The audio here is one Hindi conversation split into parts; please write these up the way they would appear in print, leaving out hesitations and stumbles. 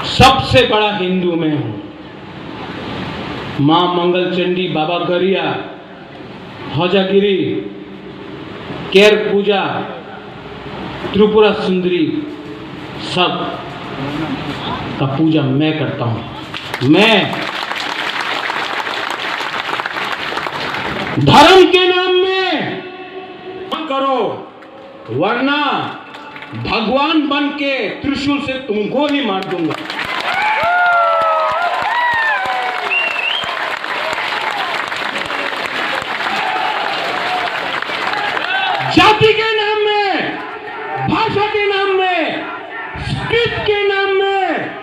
सबसे बड़ा हिंदू मैं हूं। मां मंगल चंडी, बाबा गरिया, हौजागिरी, केर पूजा, त्रिपुरा सुंदरी, सब का पूजा मैं करता हूं। मैं धर्म के नाम में करो, वरना भगवान बन के त्रिशूल से तुमको ही मार दूंगा। जाति के नाम में, भाषा के नाम में, स्क्रिप्ट के नाम में,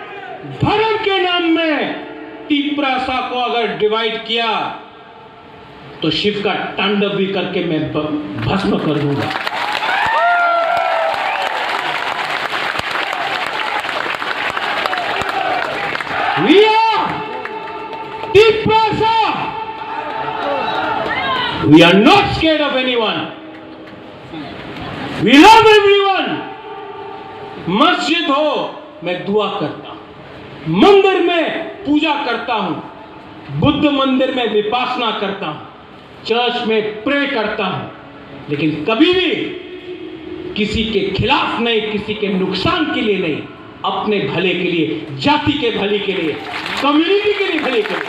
धर्म के नाम में तिप्रासा को अगर डिवाइड किया तो शिव का तांडव भी करके मैं भस्म कर दूंगा। We are Tiprasa. We are not scared of anyone. We love everyone. मस्जिद हो, मैं दुआ करता हूं। मंदिर में पूजा करता हूं। बुद्ध मंदिर में विपासना करता हूं। चर्च में प्रे करता हूं। लेकिन कभी भी किसी के खिलाफ नहीं, किसी के नुकसान के लिए नहीं, अपने भले के लिए, जाति के भले के लिए, कम्युनिटी के लिए भले के लिए।